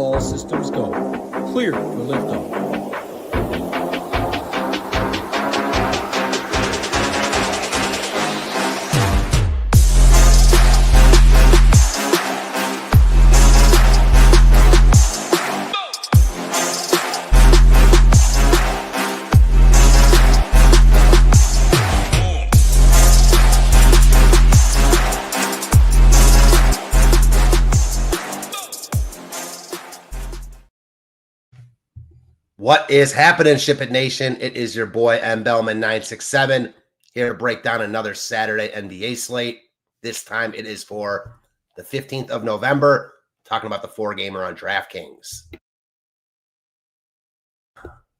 All systems go. Clear for liftoff. What is happening, Ship It Nation? It is your boy, Belman 967, here to break down another Saturday NBA slate. This time it is for the 15th of November, talking about the four-gamer on DraftKings.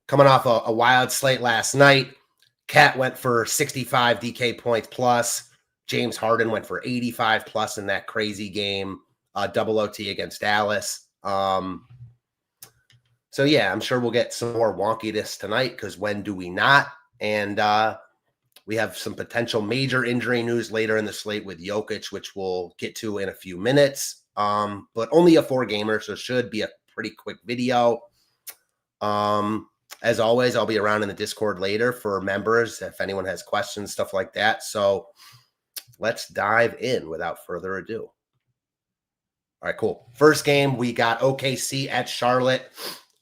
Coming off a wild slate last night, Cat went for 65 DK points plus. James Harden went for 85 plus in that crazy game, double OT against Dallas. So, yeah, I'm sure we'll get some more wonkiness tonight because when do we not? And we have some potential major injury news later in the slate with Jokic, which we'll get to in a few minutes. But only a four-gamer, so it should be a pretty quick video. As always, I'll be around in the Discord later for members if anyone has questions, stuff like that. So let's dive in without further ado. All right, cool. First game, we got OKC at Charlotte.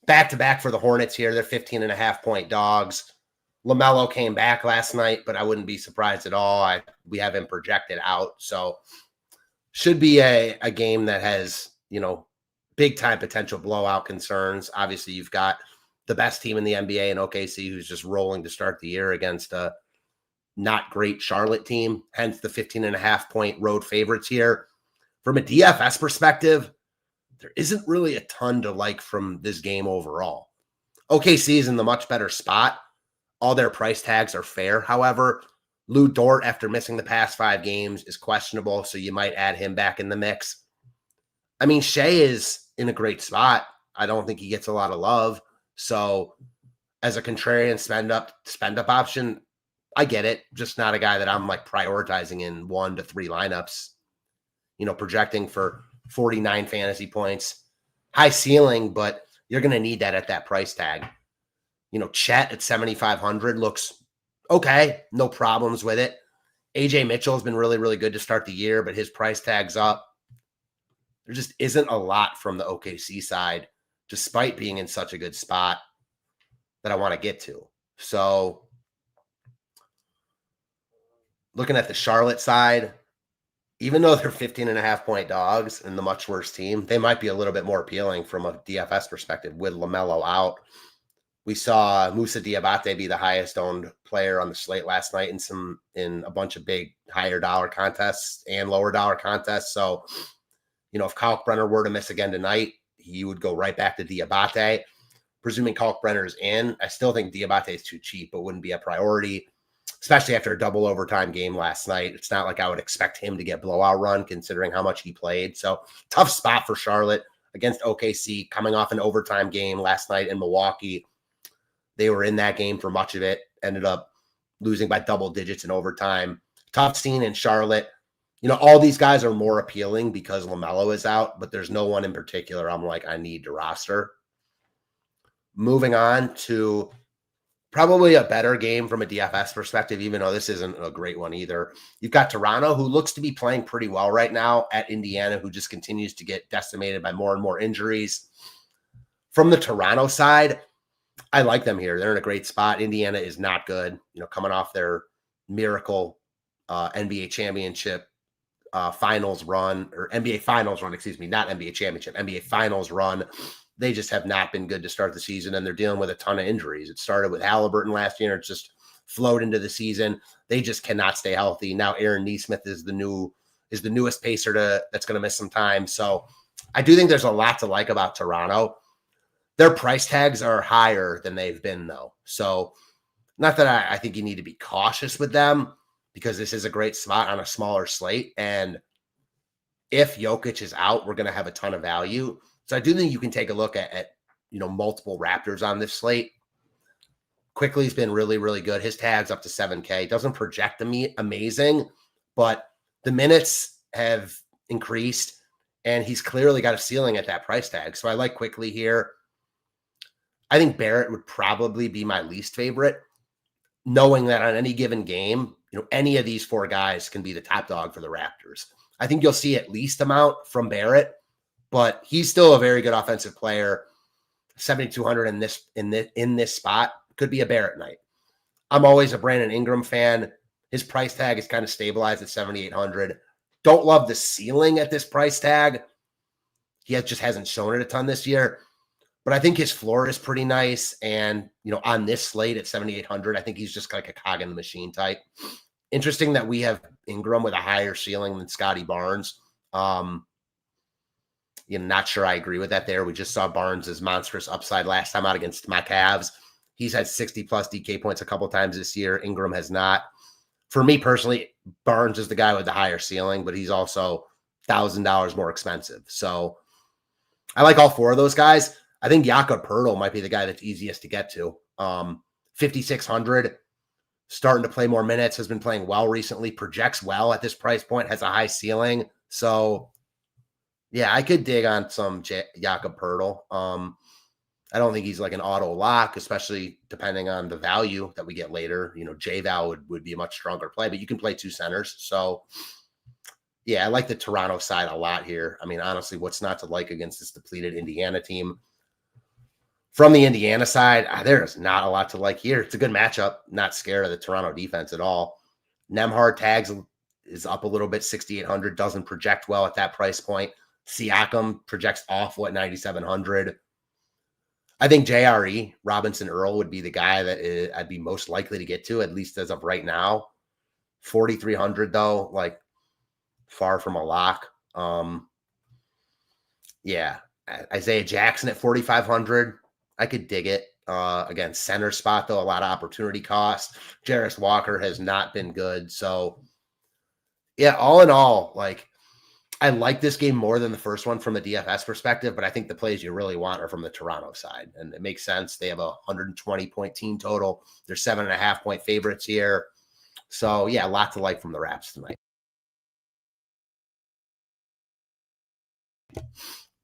Back-to-back for the Hornets here. They're 15.5-point dogs. LaMelo came back last night, but I wouldn't be surprised at all. We have him projected out. So should be a game that has, big-time potential blowout concerns. Obviously, you've got the best team in the NBA in OKC who's just rolling to start the year against a not great Charlotte team, hence the 15.5-point road favorites here. From a DFS perspective, there isn't really a ton to like from this game overall. OKC is in the much better spot. All their price tags are fair. However, Lou Dort, after missing the past 5 games, is questionable, so you might add him back in the mix. I mean, Shea is in a great spot. I don't think he gets a lot of love. So as a contrarian spend up option, I get it. Just not a guy that I'm like prioritizing in 1 to 3 lineups. Projecting for 49 fantasy points, high ceiling, but you're going to need that at that price tag. Chet at 7,500 looks okay. No problems with it. AJ Mitchell has been really, really good to start the year, but his price tag's up. There just isn't a lot from the OKC side, despite being in such a good spot that I want to get to. So looking at the Charlotte side, even though they're 15.5-point dogs and the much worse team, they might be a little bit more appealing from a DFS perspective with LaMelo out. We saw Moussa Diabate be the highest owned player on the slate last night in a bunch of big higher dollar contests and lower dollar contests. So, if Kalkbrenner were to miss again tonight, he would go right back to Diabate. Presuming Kalkbrenner is in, I still think Diabate is too cheap, but wouldn't be a priority, especially after a double overtime game last night. It's not like I would expect him to get blowout run considering how much he played. So tough spot for Charlotte against OKC coming off an overtime game last night in Milwaukee. They were in that game for much of it, ended up losing by double digits in overtime. Tough scene in Charlotte. All these guys are more appealing because LaMelo is out, but there's no one in particular I'm like, I need to roster. Moving on to probably a better game from a DFS perspective, even though this isn't a great one either. You've got Toronto, who looks to be playing pretty well right now, at Indiana, who just continues to get decimated by more and more injuries. From the Toronto side, I like them here. They're in a great spot. Indiana is not good, coming off their miracle NBA championship finals run, or NBA finals run, not NBA championship, NBA finals run. They just have not been good to start the season, and they're dealing with a ton of injuries. It started with Halliburton last year. It's just flowed into the season. They just cannot stay healthy. Now Aaron Nesmith is the newest pacer that's going to miss some time. So I do think there's a lot to like about Toronto. Their price tags are higher than they've been, though. So not that I think you need to be cautious with them, because this is a great spot on a smaller slate. And if Jokic is out, we're going to have a ton of value. So I do think you can take a look at multiple Raptors on this slate. Quickly's been really, really good. His tag's up to 7K. Doesn't project amazing, but the minutes have increased. and he's clearly got a ceiling at that price tag. So I like Quickly here. I think Barrett would probably be my least favorite, knowing that on any given game, any of these four guys can be the top dog for the Raptors. I think you'll see at least amount from Barrett, but he's still a very good offensive player. 7,200 in this spot could be a Barrett night. I'm always a Brandon Ingram fan. His price tag is kind of stabilized at 7,800. Don't love the ceiling at this price tag. He just hasn't shown it a ton this year, but I think his floor is pretty nice. And, on this slate at 7,800, I think he's just like a cog in the machine type. Interesting that we have Ingram with a higher ceiling than Scotty Barnes. Not sure I agree with that there. We just saw Barnes' monstrous upside last time out against my Cavs. He's had 60 plus DK points a couple times this year. Ingram has not. For me personally, Barnes is the guy with the higher ceiling, but he's also $1,000 more expensive. So I like all four of those guys. I think Jakob Poeltl might be the guy that's easiest to get to. 5,600, starting to play more minutes, has been playing well recently, projects well at this price point, has a high ceiling. So yeah, I could dig on some Jakob Poeltl. I don't think he's like an auto lock, especially depending on the value that we get later. J-Val would be a much stronger play, but you can play two centers. So yeah, I like the Toronto side a lot here. I mean, honestly, what's not to like against this depleted Indiana team? From the Indiana side, there's not a lot to like here. It's a good matchup. Not scared of the Toronto defense at all. Nembhard tags is up a little bit, 6,800. Doesn't project well at that price point. Siakam projects awful at 9,700. I think JRE, Robinson Earl, would be the guy that I'd be most likely to get to, at least as of right now. 4,300 though, like far from a lock. Yeah, Isaiah Jackson at 4,500. I could dig it. Again, center spot though, a lot of opportunity cost. Jarris Walker has not been good. So yeah, all in all, like I like this game more than the first one from a DFS perspective, but I think the plays you really want are from the Toronto side. And it makes sense. They have a 120-point team total. They're 7.5-point favorites here. So yeah, a lot to like from the Raps tonight.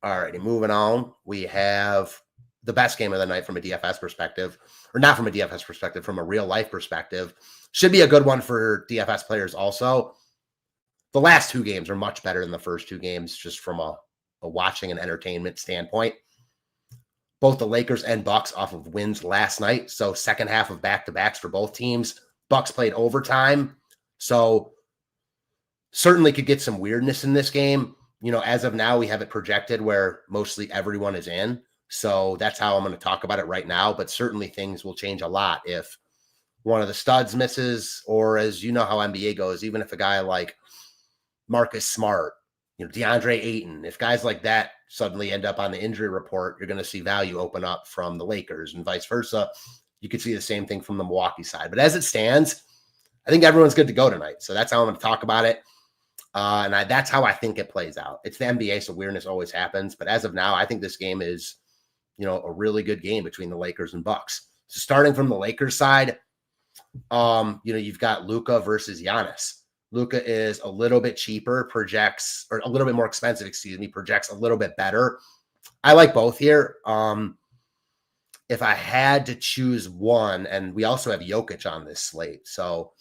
All righty, moving on. We have the best game of the night from a DFS perspective, or not from a DFS perspective, from a real life perspective. Should be a good one for DFS players also. The last two games are much better than the first two games, just from a watching and entertainment standpoint. Both the Lakers and Bucks off of wins last night. So second half of back-to-backs for both teams. Bucks played overtime. So certainly could get some weirdness in this game. As of now, we have it projected where mostly everyone is in. So that's how I'm going to talk about it right now. But certainly things will change a lot if one of the studs misses, or as you know how NBA goes, even if a guy like Marcus Smart, DeAndre Ayton, if guys like that suddenly end up on the injury report, you're going to see value open up from the Lakers and vice versa. You could see the same thing from the Milwaukee side. But as it stands, I think everyone's good to go tonight. So that's how I'm going to talk about it. That's how I think it plays out. It's the NBA, so weirdness always happens. But as of now, I think this game is, a really good game between the Lakers and Bucks. So starting from the Lakers side, you've got Luka versus Giannis. Luka is a little bit cheaper, projects, or a little bit more expensive, projects a little bit better. I like both here. If I had to choose one, and we also have Jokic on this slate, so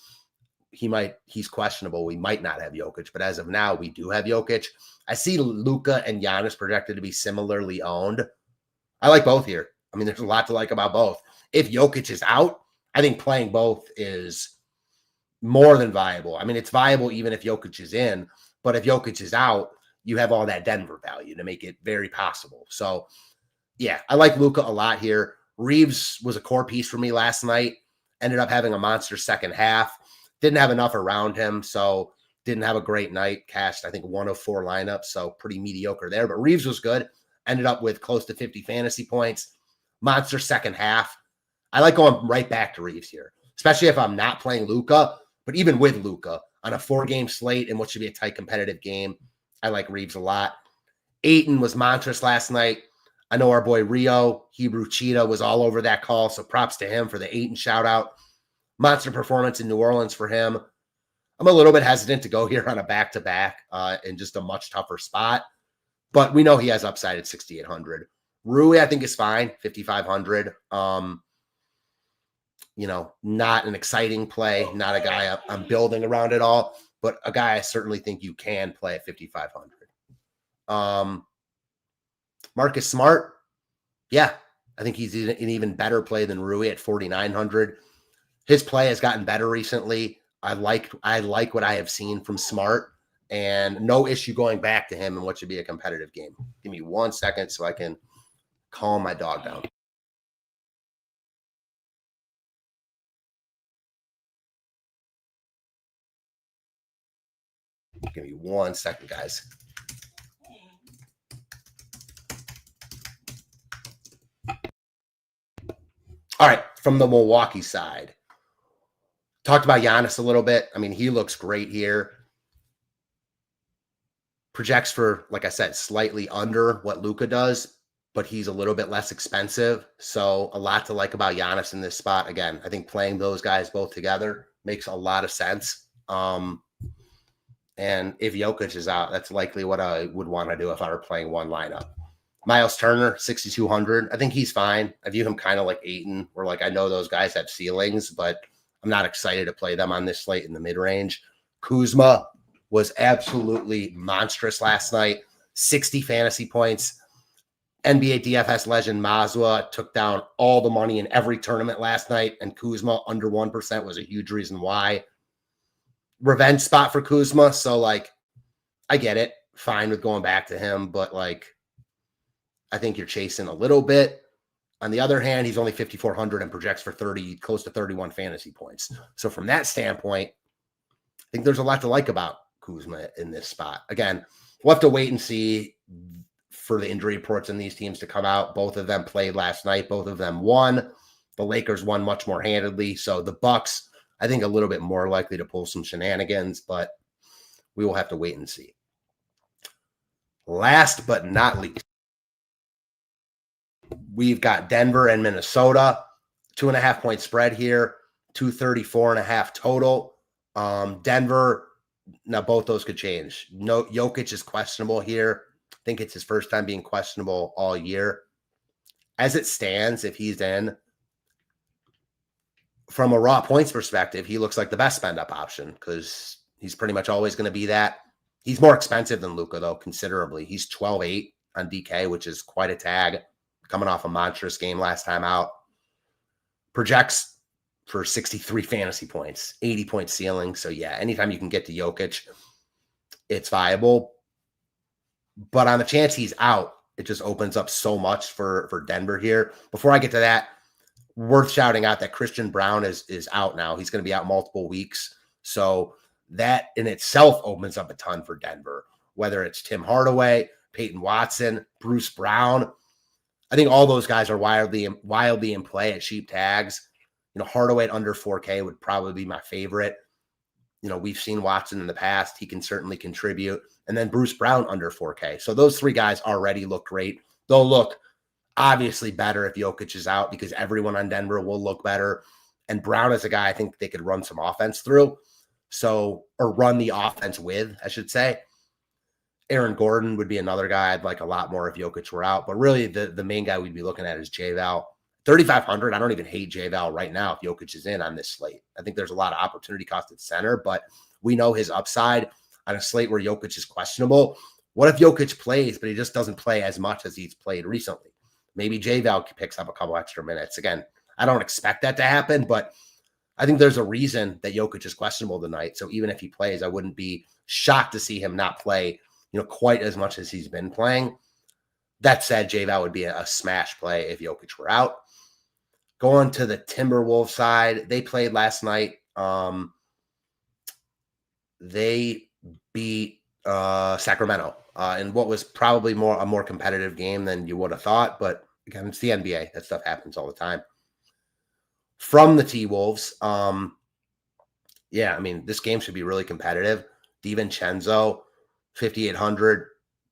he's questionable. We might not have Jokic, but as of now, we do have Jokic. I see Luka and Giannis projected to be similarly owned. I like both here. I mean, there's a lot to like about both. If Jokic is out, I think playing both is more than viable. I mean, it's viable even if Jokic is in, but if Jokic is out, you have all that Denver value to make it very possible. So yeah, I like Luka a lot here. Reeves was a core piece for me last night. Ended up having a monster second half. Didn't have enough around him, so didn't have a great night. Cashed, I think, 104 lineups, so pretty mediocre there. But Reeves was good. Ended up with close to 50 fantasy points. Monster second half. I like going right back to Reeves here, especially if I'm not playing Luka. But even with Luka on a 4-game slate in what should be a tight competitive game, I like Reeves a lot. Ayton was monstrous last night. I know our boy Rio, Hebrew Cheetah, was all over that call, so props to him for the Ayton shout-out. Monster performance in New Orleans for him. I'm a little bit hesitant to go here on a back-to-back in just a much tougher spot. But we know he has upside at 6,800. Rui, I think, is fine, 5,500. Not an exciting play, not a guy I'm building around at all, but a guy I certainly think you can play at 5,500. Marcus Smart, yeah, I think he's an even better play than Rui at 4,900. His play has gotten better recently. I like what I have seen from Smart, and no issue going back to him in what should be a competitive game. Give me 1 second so I can calm my dog down. Give me 1 second, guys. All right, from the Milwaukee side. Talked about Giannis a little bit. I mean, he looks great here. Projects for, like I said, slightly under what Luka does, but he's a little bit less expensive. So a lot to like about Giannis in this spot. Again, I think playing those guys both together makes a lot of sense. And if Jokic is out, that's likely what I would want to do if I were playing one lineup. Miles Turner, 6,200. I think he's fine. I view him kind of like Ayton, where like I know those guys have ceilings, but I'm not excited to play them on this slate in the mid-range. Kuzma was absolutely monstrous last night. 60 fantasy points. NBA DFS legend Mazwa took down all the money in every tournament last night, and Kuzma under 1% was a huge reason why. Revenge spot for Kuzma, so like I get it. Fine with going back to him, but like I think you're chasing a little bit. On the other hand, he's only 5,400 and projects for close to 31 fantasy points. So from that standpoint, I think there's a lot to like about Kuzma in this spot. Again, we'll have to wait and see for the injury reports in these teams to come out. Both of them played last night. Both of them won. The Lakers won much more handedly. So the Bucks, I think, a little bit more likely to pull some shenanigans, but we will have to wait and see. Last but not least, we've got Denver and Minnesota, 2.5 point spread here, 234.5 total. Denver, now both those could change. No, Jokic is questionable here. I think it's his first time being questionable all year. As it stands, if he's in, from a raw points perspective, he looks like the best spend up option because he's pretty much always going to be that. He's more expensive than Luka, though, considerably. He's 12.8 on DK, which is quite a tag. Coming off a monstrous game last time out. Projects for 63 fantasy points, 80 point ceiling. So yeah, anytime you can get to Jokic, it's viable. But on the chance he's out, it just opens up so much for Denver here. Before I get to that, worth shouting out that Christian Brown is out now. He's going to be out multiple weeks. So that in itself opens up a ton for Denver, whether it's Tim Hardaway, Peyton Watson, Bruce Brown. I think all those guys are wildly in play at cheap tags. Hardaway at under 4K would probably be my favorite. We've seen Watson in the past. He can certainly contribute. And then Bruce Brown under 4K. So those three guys already look great. They'll look obviously better if Jokic is out because everyone on Denver will look better. And Brown is a guy I think they could run some offense through. Or run the offense with, I should say. Aaron Gordon would be another guy I'd like a lot more if Jokic were out. But really, the main guy we'd be looking at is J-Val. 3,500, I don't even hate J-Val right now if Jokic is in on this slate. I think there's a lot of opportunity cost at center, but we know his upside on a slate where Jokic is questionable. What if Jokic plays, but he just doesn't play as much as he's played recently? Maybe J-Val picks up a couple extra minutes. Again, I don't expect that to happen, but I think there's a reason that Jokic is questionable tonight. So even if he plays, I wouldn't be shocked to see him not play quite as much as he's been playing. That said, J-Val would be a smash play if Jokic were out. Going to the Timberwolves side, they played last night. They beat Sacramento in what was probably a more competitive game than you would have thought. But again, it's the NBA. That stuff happens all the time. From the T-Wolves, this game should be really competitive. DiVincenzo, 5,800,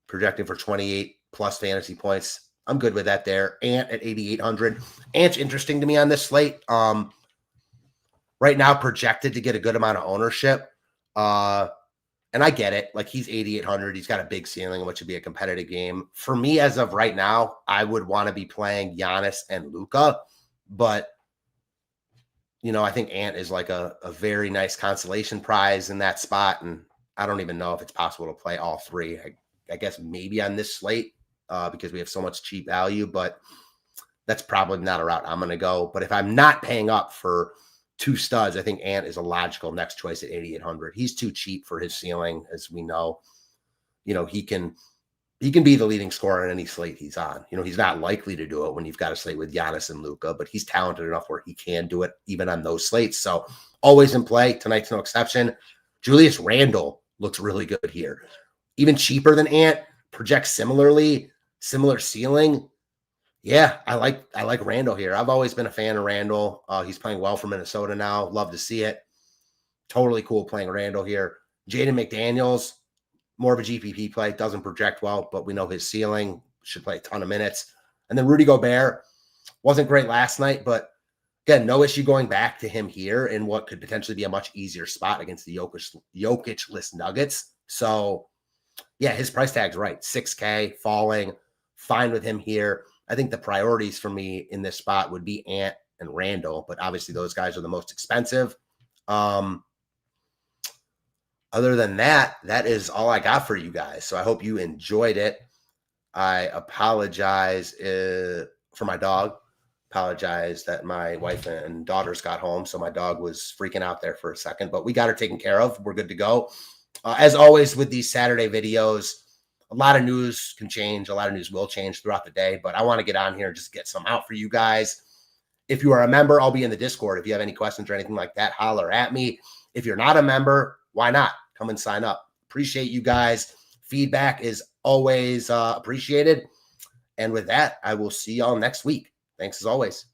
projecting for 28 plus fantasy points. I'm good with that there. Ant at 8,800. Ant's interesting to me on this slate. Right now projected to get a good amount of ownership. And And I get it. Like, he's 8,800. He's got a big ceiling, which would be a competitive game. For me, as of right now, I would want to be playing Giannis and Luka. But, I think Ant is like a very nice consolation prize in that spot. And I don't even know if it's possible to play all three. I guess maybe on this slate because we have so much cheap value. But that's probably not a route I'm going to go. But if I'm not paying up for two studs, I think Ant is a logical next choice at 8,800. He's too cheap for his ceiling, as we know. He can be the leading scorer in any slate he's on. He's not likely to do it when you've got a slate with Giannis and Luka, but he's talented enough where he can do it even on those slates. So always in play. Tonight's no exception. Julius Randle looks really good here. Even cheaper than Ant, projects similarly, similar ceiling. Yeah, I like Randle here. I've always been a fan of Randle. He's playing well for Minnesota now. Love to see it. Totally cool playing Randle here. Jaden McDaniels, more of a GPP play. Doesn't project well, but we know his ceiling. Should play a ton of minutes. And then Rudy Gobert wasn't great last night, but again, no issue going back to him here in what could potentially be a much easier spot against the Jokic-less Nuggets. So, yeah, his price tag's right. 6K, falling. Fine with him here. I think the priorities for me in this spot would be Ant and Randle, but obviously those guys are the most expensive. Other than that, that is all I got for you guys. So I hope you enjoyed it. I apologize for my dog. Apologize that my wife and daughters got home, so my dog was freaking out there for a second, but we got her taken care of. We're good to go. As always with these Saturday videos, a lot of news can change. A lot of news will change throughout the day, but I want to get on here and just get some out for you guys. If you are a member, I'll be in the Discord. If you have any questions or anything like that, holler at me. If you're not a member, why not? Come and sign up. Appreciate you guys. Feedback is always appreciated. And with that, I will see y'all next week. Thanks as always.